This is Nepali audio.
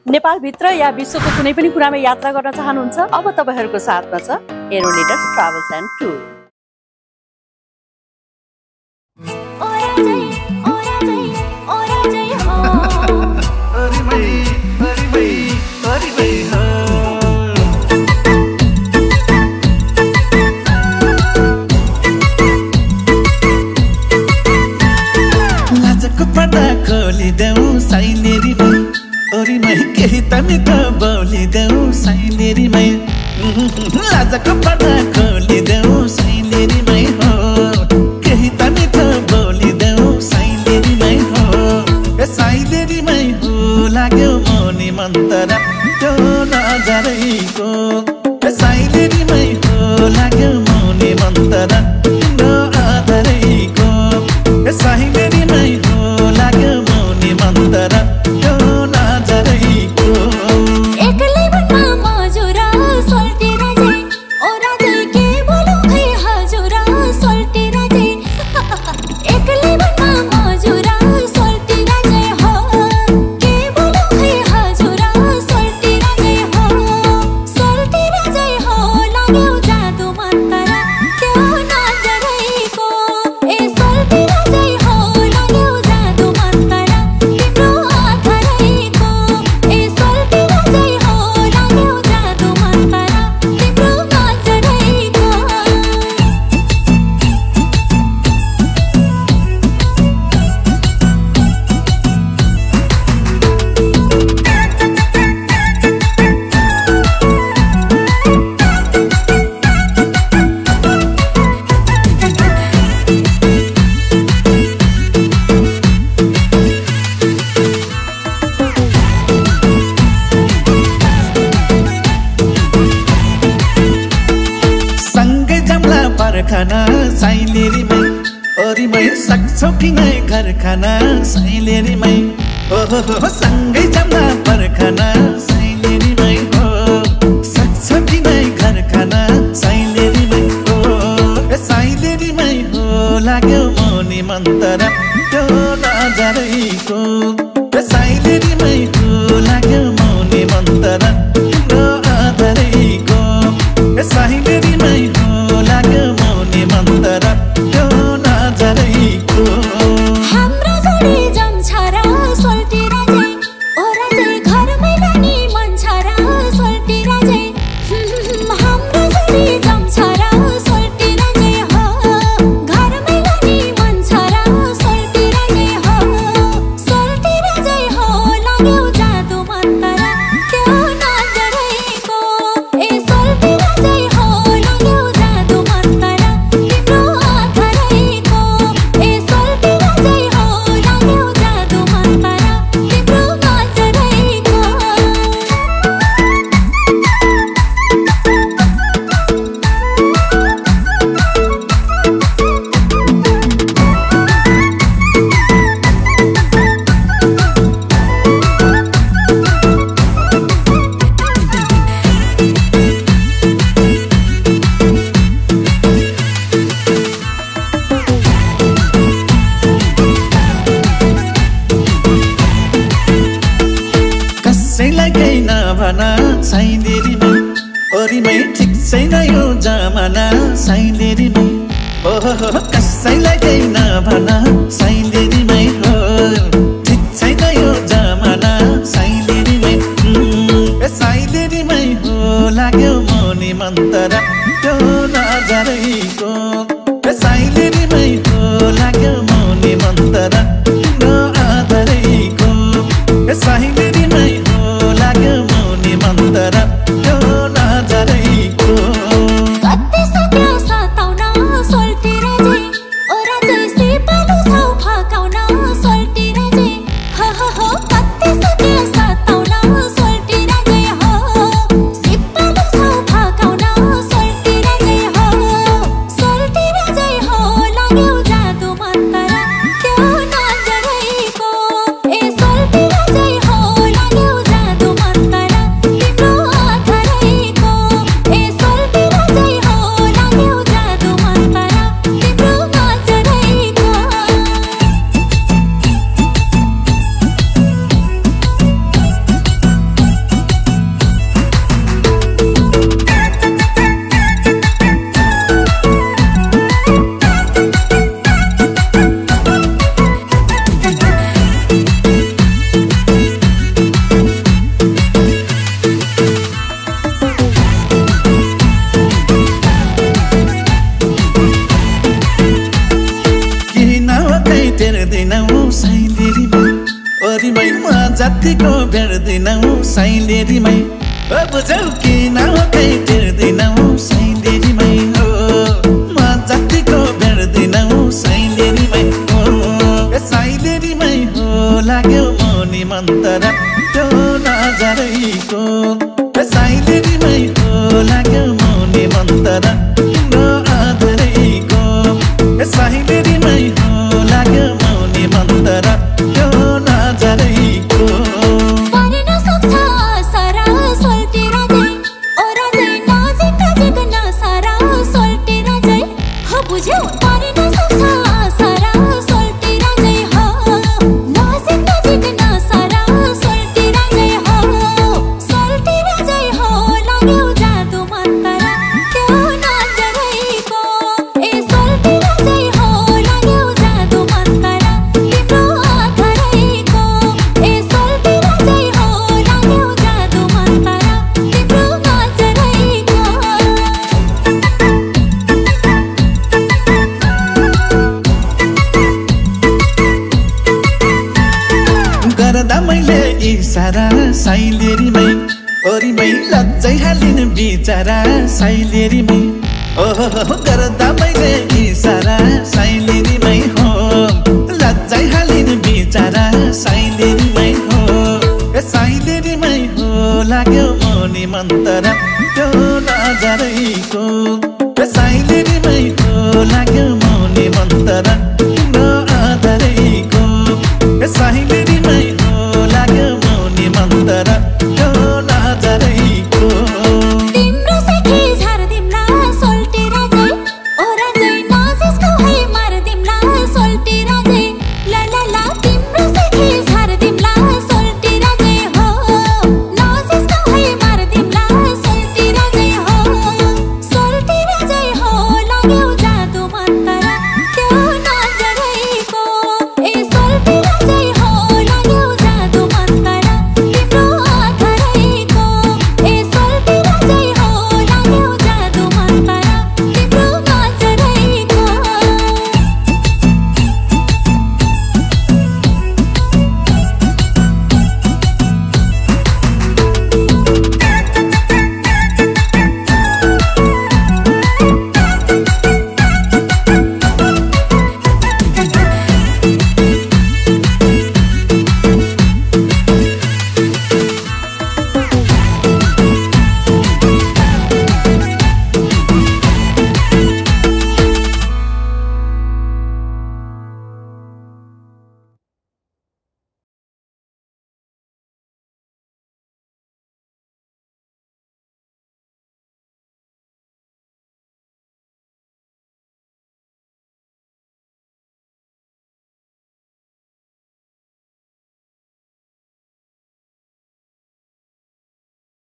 नेपालभित्र या विश्वको कुनै पनि कुरामा यात्रा गर्न चाहनुहुन्छ? अब तपाईहरुको साथमा छ एरोलिडर्स ट्राभल्स एन्ड टुर। लाजको पर्दा खोलिदेऊ साइनेरी ओरी मै केही त मिठो बोलिदेऊ साइनेरी मै। लाजको पर्दा खोलिदेऊ साइनेरी मै हो, केही त मिठो बोलिदेऊ साइनेरी मै हो। ए साइनेरी मै हो लाग्यो मनी मन्तरा त्यो नजरैको। ए साइनेरी मै हो लाग्यो मनी मन्तरा तिम्रो आदरैको। ए साइनेरी मै हो लाग्यो मनी मन्तरा त्यो नजरैको। एक्लै भन्न मजुर सोल्टेर चाहिँ ओ राजै के बोलौँ खै हजुर सोल्टेर चाहिँ। एक्लै भन्न मजुर सोल्टेर चाहिँ हो, के बोलौँ खै हजुर सोल्टेर चाहिँ हो। सोल्टेर चाहिँ हो लाग्यो जादु मन्तरा त्यो नजरैको। ए सोल्टेर चाहिँ हो लाग्यो जादु मन्तरा तिम्रो आँखारैको। ए सोल्टेर चाहिँ हो लाग्यो जादु मन्तरा तिम्रो नजरैको। सँगै जम्ला पर्खना साइनेरी मै ओरी मै सक्छौ कि नै घर खाना साइनेरी मै। ओहो सँगै जम्ला पर्खना साइनेरी मै हो, सक्छौ कि नै घर खाना साइनेरी मै हो। ए साइनेरी मै हो लाग्यो मनी मन्तरा त्यो नजरैको। ए साइनेरी मै हो लाग्यो मनी मन्तरा तिम्रो आदरैको। ए साइनेरी मै हो लाग्यो मनी मन्तरा त्यो नजरैको। हाम्रो जोडी जम्छ र सोल्टेर चाहिँ ओ राजै घरमै लाने मन छ र सोल्टेर चाहिँ। हाम्रो जोडी जम्छ र सोल्टेर चाहिँ हो, घरमै लाने मन छ र सोल्टेर चाहिँ हो। सोल्टेर चाहिँ हो लाग्यो जादु मन्तरा त्यो नजरैको। ए सोल्टेर चाहिँ हो लाग्यो जादु मन्तरा तिम्रो आँखारैको। ए सोल्टेर चाहिँ हो लाग्यो जादु मन्तरा तिम्रो नजरैको। कसैलाई केही नभना साइनेरी मै ओरी मै ठिक छैन यो जमाना साइनेरी मै। ओहो कसैलाई केही नभना साइनेरी मै हो, ठिक छैन यो जमाना साइनेरी मै। ए साइनेरी मै हो लाग्यो मनी मन्तरा त्यो नजरैको। ए साइनेरी मै हो लाग्यो मनी मन्तरा तिम्रो आदरैको। ए साइनेरी मै हो लाग्यो मनी मन्तरा त्यो नजरैको। कति सक्यो सताउन सोल्टेर चाहिँ ओ राजै सिपालु छौ फकाउन सोल्टेर चाहिँ। हो कति सक्यो सताउन सोल्टेर चाहिँ हो, सिपालु छौ फकाउन सोल्टेर चाहिँ हो। भेट्दैनौ साइलेरीमै बुझौ किन कहीँ तिर्दैनौ साइलेरीमै हो म जतिको भेट्दैनौ साइलेरीमै हो साइलेरीमै हो लाग्यो मौनी मन्तरा त्यो नजरैको साइलेरीमै हो लाग्यो मौनी मन्तरा तिम्रो आदरैको साइलेरीमै हो लाग्यो मौनी मन्तरा त्यो नजरैको गर्दा मैले इसारा साइलेरीमै ओरीमै लज्जै हालिन बिचारा साइलेरीमै ओहो गर्दा मैले इसारा साइलेरीमै हो लज्जै हालिन बिचारा साइलेरीमै हो साइलेरीमै हो लाग्यो मौनी मन्तरा त्यो नजरैको साइलेरीमै हो लाग्यो